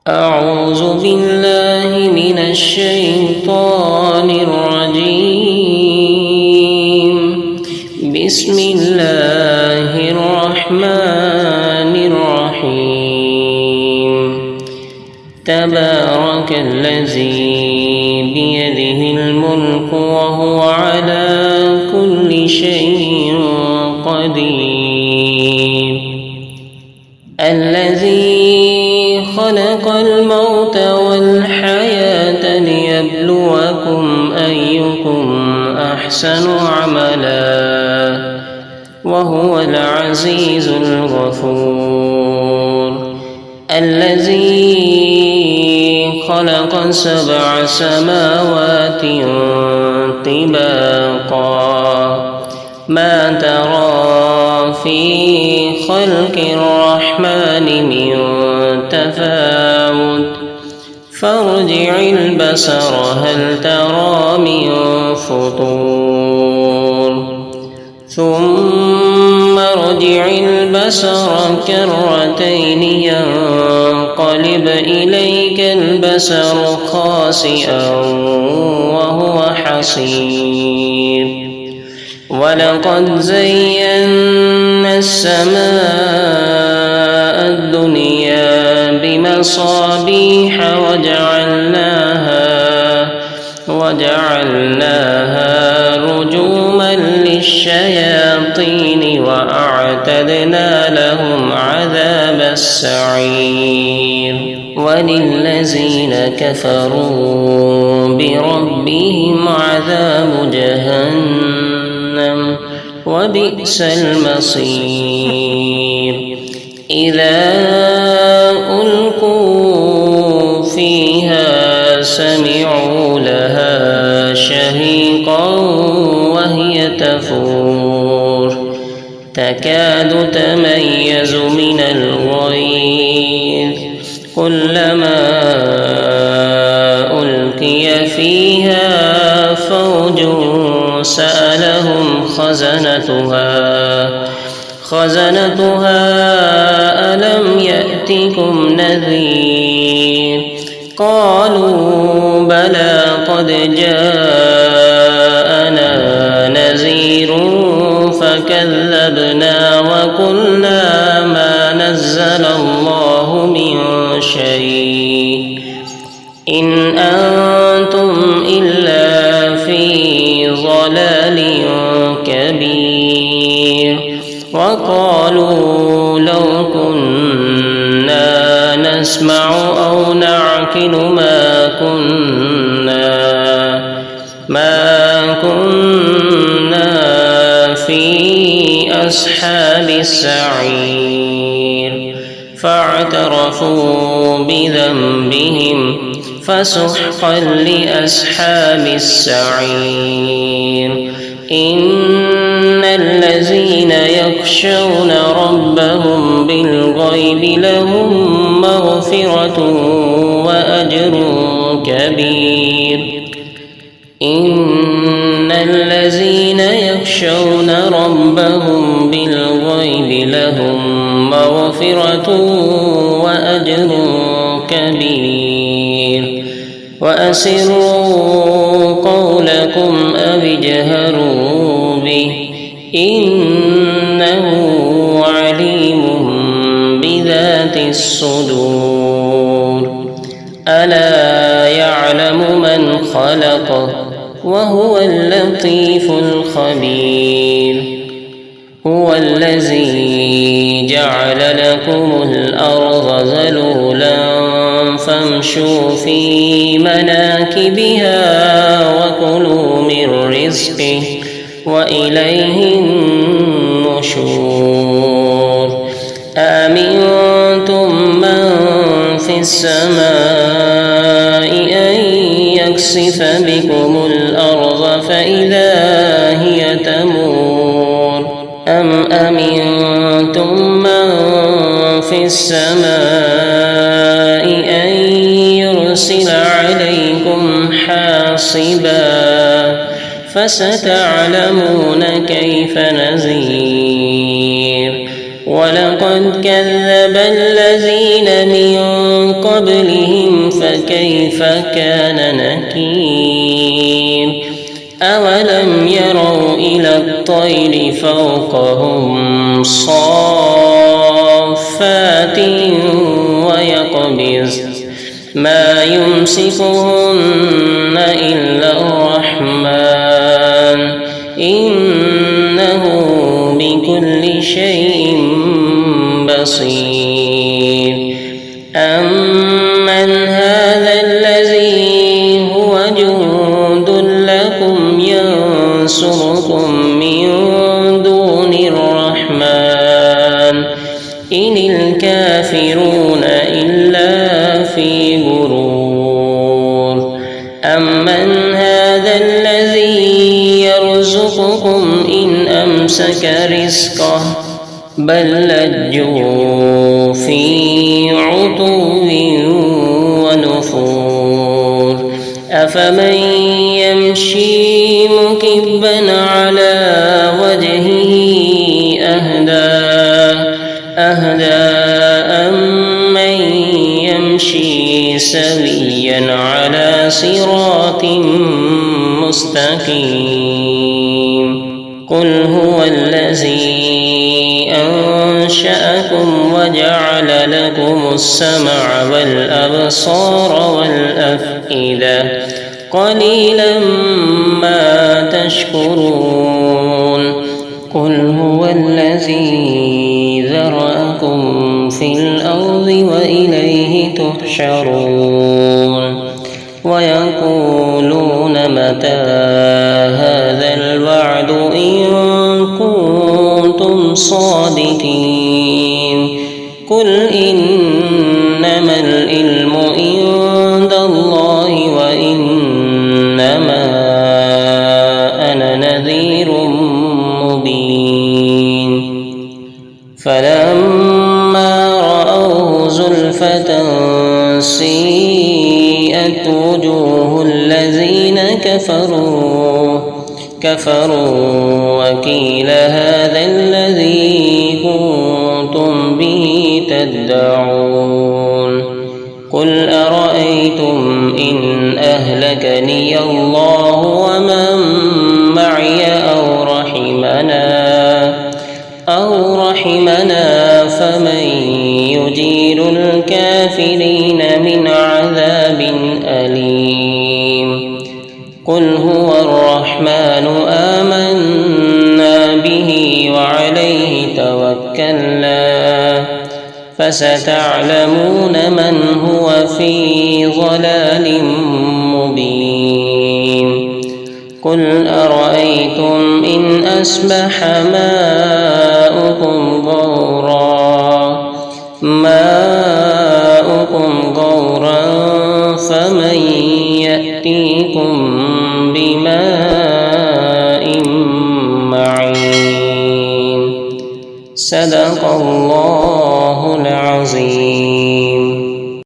أعوذ بالله من الشيطان الرجيم. بسم الله الرحمن الرحيم. تبارك الذي بيده الملك وهو على كل شيء قدير. الذي خلق الموت والحياة ليبلوكم أيكم أحسن عملا وهو العزيز الغفور. الذي خلق 7 سماوات طباقا ما ترى في خلق الرحمن من تفاوت فارجع البصر هل ترى من فطور ثم ارجع البصر كرتين ينقلب إليك البصر خاسئا وهو حصير. ولقد زينا السماء الدنيا بمصابيح وجعلناها رجوما للشياطين وأعتدنا لهم عذاب السعير. وللذين كفروا بربهم عذاب جهنم وبئس المصير. إذا ألقوا فيها سمعوا لها شهيقا وهي تفور تكاد تميز من الغيظ كلما ألقي فيها فوج سألهم خزنتها ألم يأتكم نذير قالوا بلى قد جاءنا نذير فكذبنا وقلنا ما نزل الله من شيء إن أنتم إلا في ضلال كبير. وقالوا لو كنا نسمع أو نعقل ما كنا في أصحاب السعير. فاعترفوا بذنبهم فسحقا لأصحاب السعير. إن الذين يخشون ربهم بالغيب لهم مغفرة وأجر كبير. إن الذين يخشون ربهم بالغيب لهم مغفرة وأجر كبير. وأسروا قولكم أو اجهروا به إنه عليم بذات الصدور. ألا يعلم من خلق وهو اللطيف الخبير. هو الذي جعل لكم الأرض ذلولا فامشوا في مناكبها وكلوا من رزقه وإليه النشور. أأمنتم من في السماء أن يكسف بكم الأرض فإذا هي تمور أم أمنتم من في السماء أن يرسل عليكم حاصبا فستعلمون كيف نذير. ولقد كذب الذين من قبلهم فكيف كان نكير أولم يروا إلى الطير فوقهم صافات ويقبض ما يمسكهن إلا الرحمن إنه بكل شيء بصير أمن هذا الذي هو جند لكم ينصركم من دون الرحمن إن الكافرون إلا في غرور أمن هذا الذي يرزقكم إن أمسك رزقه بل لجوا في عتو ونفور أفمن يمشي مكبا على وجهه أهدى أمن يمشي سويا على صراط مستقيم قل هو الذي أنشأكم وجعل لكم السمع والأبصار والأفئدة قليلا ما تشكرون قل هو الذي ذرأكم في الأرض وإليه تحشرون ويقولون متى هذا الوعد إن كنتم صادقين قل إنما العلم عند الله وإنما أنا نذير مبين فلما رأوه زلفة سيئت وجوه الذين كفروا وقيل هذا الذي كنتم به تدعون قل أرأيتم إن أهلكني الله ومن معي أو رحمنا فمن يجير الكافرين من عذاب أليم قل هو الرحمن آمنا به وعليه توكلنا فستعلمون من هو في ضلال مبين قل أرأيتم إن أصبح ماؤكم غورا فمن يأتيكم بماء معين صدق الله العظيم.